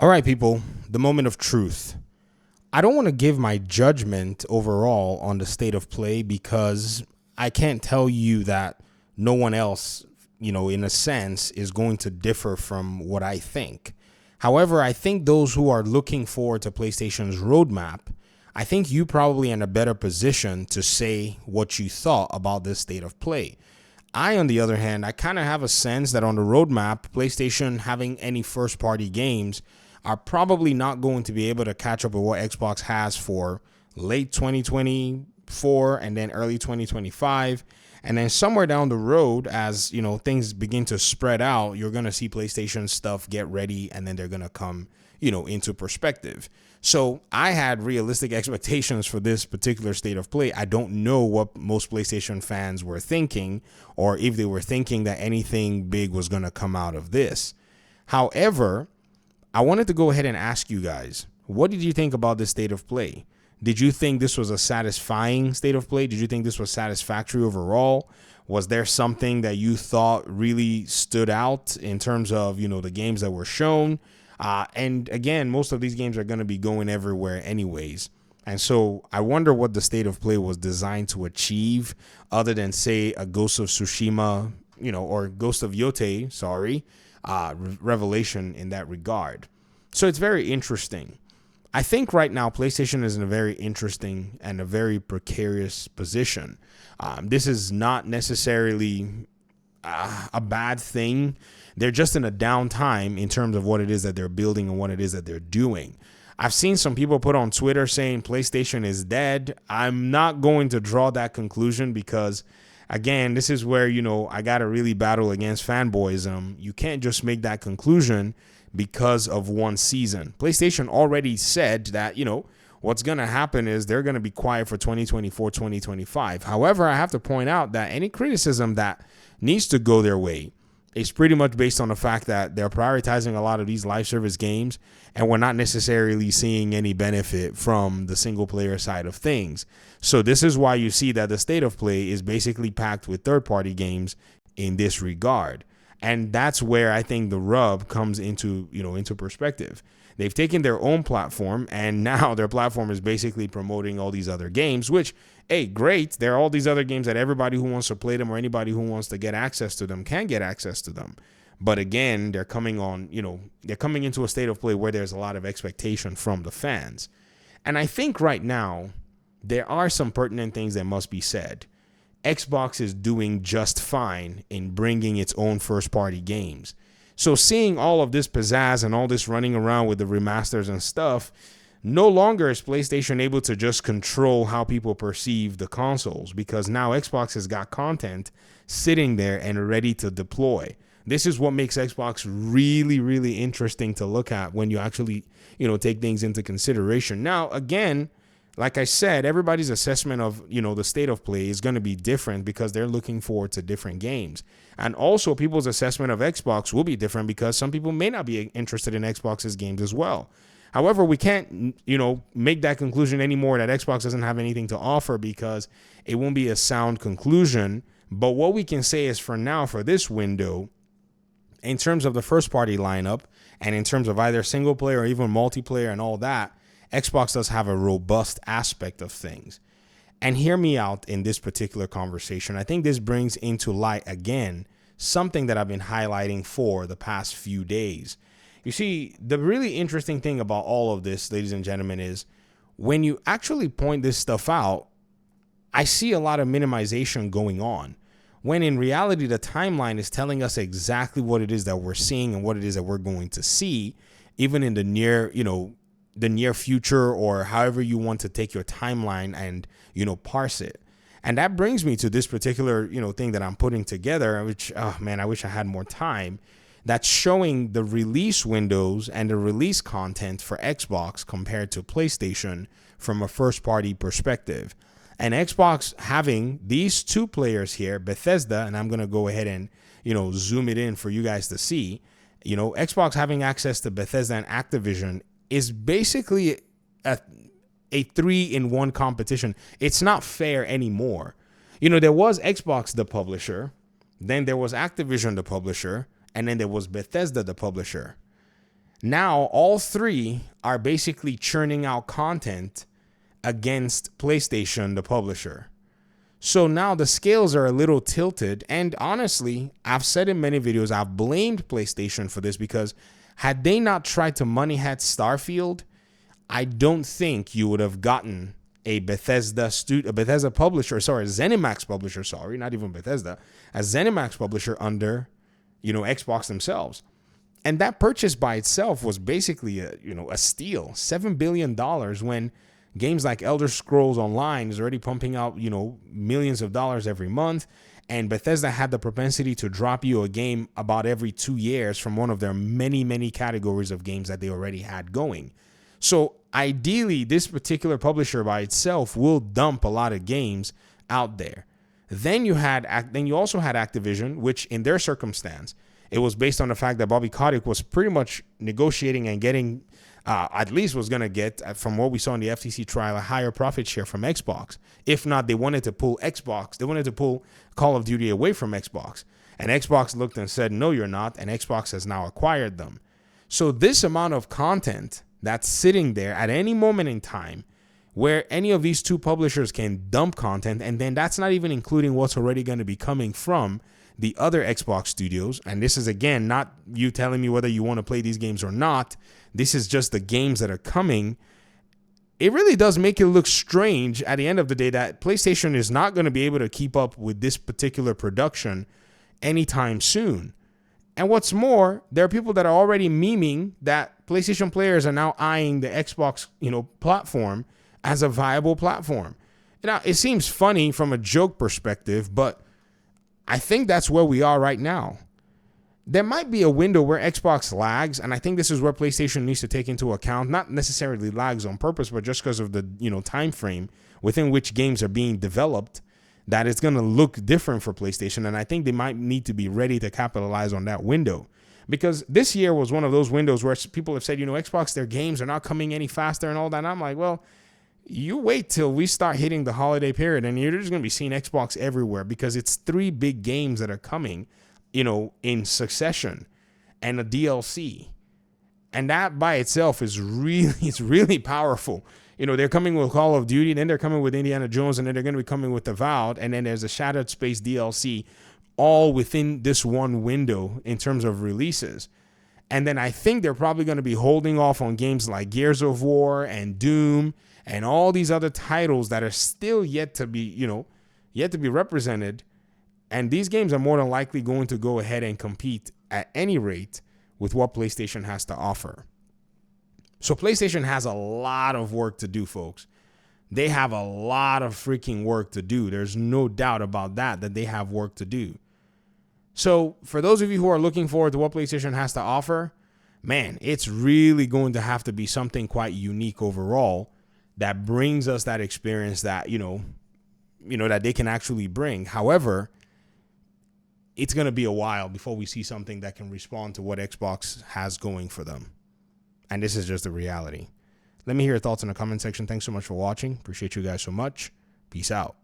All right, people, the moment of truth. I don't want to give my judgment overall on the state of play because I can't tell you that no one else, in a sense, is going to differ from what I think. However, I think those who are looking forward to PlayStation's roadmap, I think you probably in a better position to say what you thought about this state of play. I, on the other hand, I kind of have a sense that on the roadmap, PlayStation having any first-party games are probably not going to be able to catch up with what Xbox has for late 2024 and then early 2025. And then somewhere down the road, as things begin to spread out, you're going to see PlayStation stuff get ready and then they're going to come, into perspective. So I had realistic expectations for this particular state of play. I don't know what most PlayStation fans were thinking or if they were thinking that anything big was going to come out of this. However, I wanted to go ahead and ask you guys, what did you think about this state of play? Did you think this was a satisfying state of play? Did you think this was satisfactory overall? Was there something that you thought really stood out in terms of, the games that were shown? And again, most of these games are going to be going everywhere anyways. And so I wonder what the state of play was designed to achieve other than, say, a Ghost of Tsushima, or Ghost of Yote, revelation in that regard. So it's very interesting. I think right now PlayStation is in a very interesting and a very precarious position. This is not necessarily a bad thing. They're just in a downtime in terms of what it is that they're building and what it is that they're doing. I've seen some people put on Twitter saying PlayStation is dead. I'm not going to draw that conclusion because, again, this is where, I got to really battle against fanboyism. You can't just make that conclusion because of one season. PlayStation already said that, what's going to happen is they're going to be quiet for 2024, 2025. However, I have to point out that any criticism that needs to go their way is pretty much based on the fact that they're prioritizing a lot of these live service games and we're not necessarily seeing any benefit from the single player side of things. So this is why you see that the state of play is basically packed with third-party games in this regard. And that's where I think the rub comes into perspective. They've taken their own platform and now their platform is basically promoting all these other games, which, hey, great. There are all these other games that everybody who wants to play them or anybody who wants to get access to them can get access to them. But again, they're coming into a state of play where there's a lot of expectation from the fans. And I think right now there are some pertinent things that must be said. Xbox is doing just fine in bringing its own first-party games. So seeing all of this pizzazz and all this running around with the remasters and stuff, no longer is PlayStation able to just control how people perceive the consoles because now Xbox has got content sitting there and ready to deploy. This is what makes Xbox really, really interesting to look at when you actually, take things into consideration. Now, again, like I said, everybody's assessment of, the state of play is going to be different because they're looking forward to different games. And also people's assessment of Xbox will be different because some people may not be interested in Xbox's games as well. However, we can't, make that conclusion anymore that Xbox doesn't have anything to offer because it won't be a sound conclusion. But what we can say is for now, for this window, in terms of the first party lineup and in terms of either single player or even multiplayer and all that, Xbox does have a robust aspect of things. And hear me out in this particular conversation. I think this brings into light again something that I've been highlighting for the past few days. You see, the really interesting thing about all of this, ladies and gentlemen, is when you actually point this stuff out, I see a lot of minimization going on. When in reality, the timeline is telling us exactly what it is that we're seeing and what it is that we're going to see, even in the near future or however you want to take your timeline and, parse it. And that brings me to this particular, thing that I'm putting together, which, I wish I had more time. That's showing the release windows and the release content for Xbox compared to PlayStation from a first party perspective. And Xbox having these two players here, Bethesda, and I'm going to go ahead and, zoom it in for you guys to see, Xbox having access to Bethesda and Activision is basically a 3-in-1 competition. It's not fair anymore. There was Xbox, the publisher, then there was Activision, the publisher, and then there was Bethesda, the publisher. Now, all three are basically churning out content against PlayStation, the publisher. So now the scales are a little tilted. And honestly, I've said in many videos, I've blamed PlayStation for this because had they not tried to money hat Starfield, I don't think you would have gotten a Bethesda publisher, ZeniMax publisher, not even Bethesda, a ZeniMax publisher under, Xbox themselves. And that purchase by itself was basically a steal, $7 billion when games like Elder Scrolls Online is already pumping out, millions of dollars every month. And Bethesda had the propensity to drop you a game about every 2 years from one of their many, many categories of games that they already had going. So ideally, this particular publisher by itself will dump a lot of games out there. Then you also had Activision, which in their circumstance, it was based on the fact that Bobby Kotick was pretty much negotiating and getting, at least was going to get, from what we saw in the FTC trial, a higher profit share from Xbox. If not, they wanted to pull Call of Duty away from Xbox. And Xbox looked and said, no, you're not. And Xbox has now acquired them. So this amount of content that's sitting there at any moment in time where any of these two publishers can dump content, and then that's not even including what's already going to be coming from the other Xbox studios. And this is, again, not you telling me whether you want to play these games or not. This is just the games that are coming. It really does make it look strange at the end of the day that PlayStation is not going to be able to keep up with this particular production anytime soon. And what's more, there are people that are already memeing that PlayStation players are now eyeing the Xbox, platform as a viable platform. Now, it seems funny from a joke perspective, but I think that's where we are right now. There might be a window where Xbox lags, and I think this is where PlayStation needs to take into account, not necessarily lags on purpose, but just because of the, time frame within which games are being developed, that it's going to look different for PlayStation. And I think they might need to be ready to capitalize on that window, because this year was one of those windows where people have said, Xbox, their games are not coming any faster and all that. And I'm like, well, you wait till we start hitting the holiday period and you're just going to be seeing Xbox everywhere, because it's 3 big games that are coming, in succession, and a DLC. And that by itself is really powerful. They're coming with Call of Duty, then they're coming with Indiana Jones, and then they're going to be coming with Avowed, and then there's a Shattered Space DLC, all within this one window in terms of releases. And then I think they're probably going to be holding off on games like Gears of War and Doom and all these other titles that are still yet to be represented. And these games are more than likely going to go ahead and compete at any rate with what PlayStation has to offer. So PlayStation has a lot of work to do, folks. They have a lot of freaking work to do. There's no doubt about that they have work to do. So for those of you who are looking forward to what PlayStation has to offer, man, it's really going to have to be something quite unique overall that brings us that experience that, that they can actually bring. However, it's going to be a while before we see something that can respond to what Xbox has going for them. And this is just the reality. Let me hear your thoughts in the comment section. Thanks so much for watching. Appreciate you guys so much. Peace out.